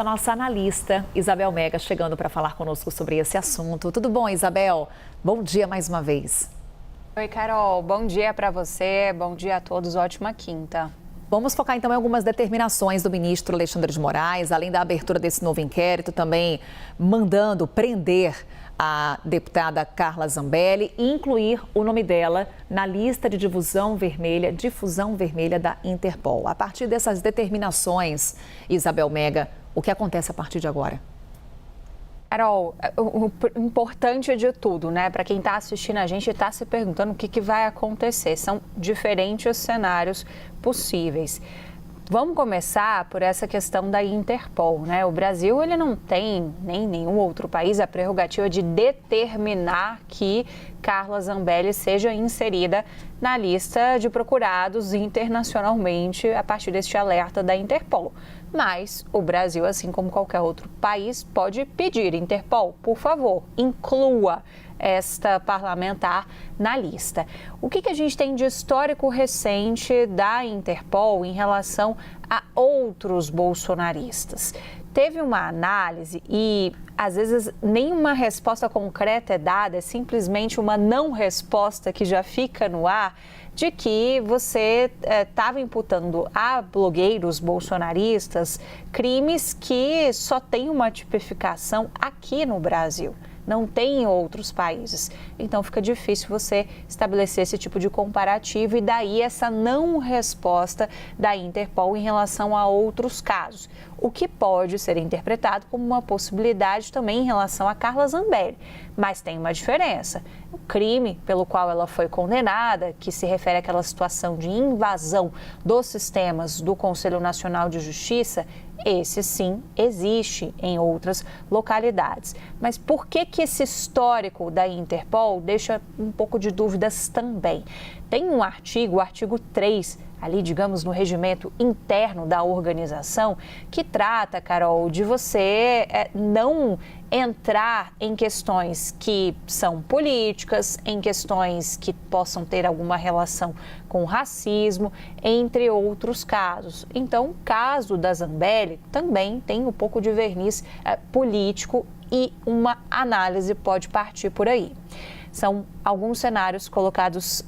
A nossa analista, Isabel Mega, chegando para falar conosco sobre esse assunto. Tudo bom, Isabel? Bom dia mais uma vez. Oi, Carol. Bom dia para você, bom dia a todos, ótima quinta. Vamos focar então em algumas determinações do ministro Alexandre de Moraes, além da abertura desse novo inquérito, também mandando prender a deputada Carla Zambelli e incluir o nome dela na lista de difusão vermelha da Interpol. A partir dessas determinações, Isabel Mega, o que acontece a partir de agora? Carol, o importante de tudo, né? Para quem está assistindo a gente está se perguntando o que vai acontecer. São diferentes cenários possíveis. Vamos começar por essa questão da Interpol, né? O Brasil, ele não tem, nem nenhum outro país, a prerrogativa de determinar que Carla Zambelli seja inserida na lista de procurados internacionalmente a partir deste alerta da Interpol. Mas o Brasil, assim como qualquer outro país, pode pedir: Interpol, por favor, inclua esta parlamentar na lista. O que a gente tem de histórico recente da Interpol em relação a outros bolsonaristas? Teve uma análise e, às vezes, nenhuma resposta concreta é dada, é simplesmente uma não resposta que já fica no ar, de que você estava imputando a blogueiros bolsonaristas crimes que só têm uma tipificação aqui no Brasil. Não tem em outros países. Então fica difícil você estabelecer esse tipo de comparativo e daí essa não resposta da Interpol em relação a outros casos. O que pode ser interpretado como uma possibilidade também em relação a Carla Zambelli. Mas tem uma diferença. O crime pelo qual ela foi condenada, que se refere àquela situação de invasão dos sistemas do Conselho Nacional de Justiça, esse sim existe em outras localidades. Mas por que esse histórico da Interpol deixa um pouco de dúvidas também? Tem um artigo, o artigo 3, ali, digamos, no regimento interno da organização, que trata, Carol, de você não entrar em questões que são políticas, em questões que possam ter alguma relação com racismo, entre outros casos. Então, o caso da Zambelli também tem um pouco de verniz político e uma análise pode partir por aí. São alguns cenários colocados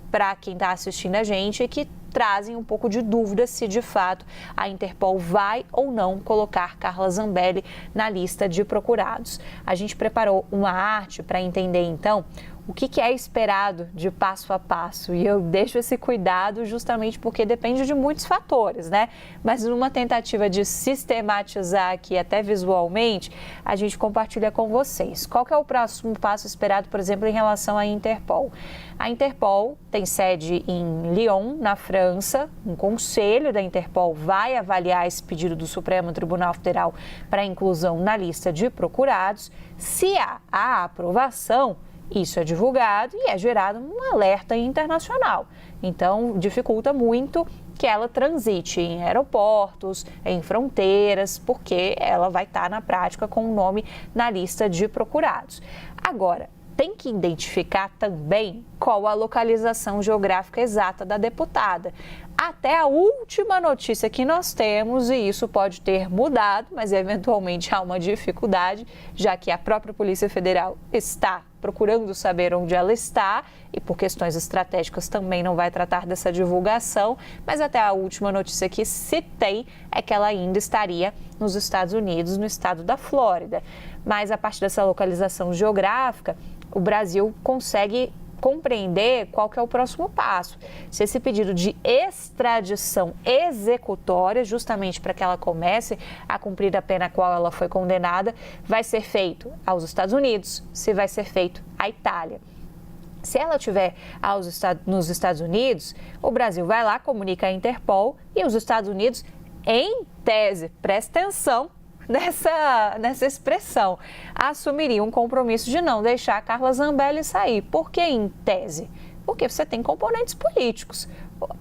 para quem está assistindo a gente que trazem um pouco de dúvida se de fato a Interpol vai ou não colocar Carla Zambelli na lista de procurados. A gente preparou uma arte para entender então o que é esperado de passo a passo e eu deixo esse cuidado justamente porque depende de muitos fatores, né? Mas numa tentativa de sistematizar aqui até visualmente, a gente compartilha com vocês. Qual que é o próximo passo esperado, por exemplo, em relação à Interpol? A Interpol tem sede em Lyon, na França. Um conselho da Interpol vai avaliar esse pedido do Supremo Tribunal Federal para inclusão na lista de procurados. Se há a aprovação, isso é divulgado e é gerado um alerta internacional. Então, dificulta muito que ela transite em aeroportos, em fronteiras, porque ela vai estar na prática com o nome na lista de procurados. Agora, tem que identificar também qual a localização geográfica exata da deputada. Até a última notícia que nós temos, e isso pode ter mudado, mas eventualmente há uma dificuldade, já que a própria Polícia Federal está procurando saber onde ela está e por questões estratégicas também não vai tratar dessa divulgação, mas até a última notícia que se tem é que ela ainda estaria nos Estados Unidos, no estado da Flórida. Mas a partir dessa localização geográfica, o Brasil consegue compreender qual que é o próximo passo. Se esse pedido de extradição executória, justamente para que ela comece a cumprir a pena a qual ela foi condenada, vai ser feito aos Estados Unidos, se vai ser feito à Itália. Se ela estiver nos Estados Unidos, o Brasil vai lá, comunica à Interpol e os Estados Unidos, em tese, presta atenção nessa expressão, assumiria um compromisso de não deixar a Carla Zambelli sair. Por que em tese? Porque você tem componentes políticos.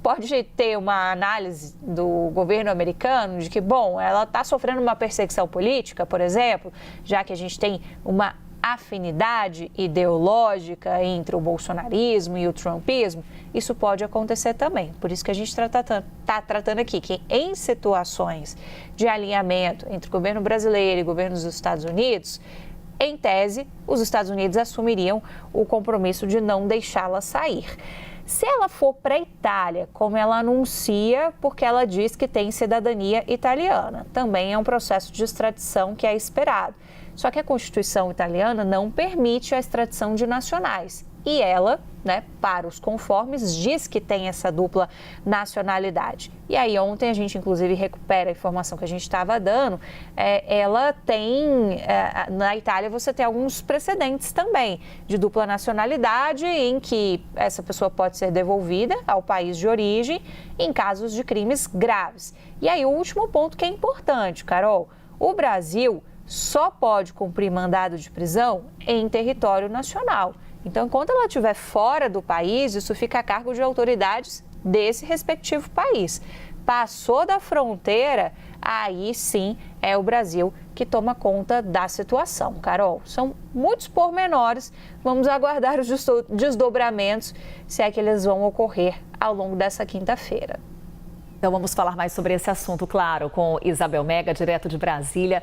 Pode ter uma análise do governo americano de que, bom, ela está sofrendo uma perseguição política, por exemplo, já que a gente tem uma afinidade ideológica entre o bolsonarismo e o trumpismo, isso pode acontecer também. Por isso que a gente está tratando aqui que em situações de alinhamento entre o governo brasileiro e o governo dos Estados Unidos, em tese, os Estados Unidos assumiriam o compromisso de não deixá-la sair. Se ela for para a Itália, como ela anuncia, porque ela diz que tem cidadania italiana, também é um processo de extradição que é esperado. Só que a Constituição italiana não permite a extradição de nacionais. E ela, para os conformes, diz que tem essa dupla nacionalidade. E aí ontem a gente, inclusive, recupera a informação que a gente estava dando. Ela tem, na Itália você tem alguns precedentes também de dupla nacionalidade em que essa pessoa pode ser devolvida ao país de origem em casos de crimes graves. E aí o último ponto que é importante, Carol, o Brasil só pode cumprir mandado de prisão em território nacional. Então, enquanto ela estiver fora do país, isso fica a cargo de autoridades desse respectivo país. Passou da fronteira, aí sim é o Brasil que toma conta da situação. Carol, são muitos pormenores, vamos aguardar os desdobramentos, se é que eles vão ocorrer ao longo dessa quinta-feira. Então vamos falar mais sobre esse assunto, claro, com Isabel Mega, direto de Brasília.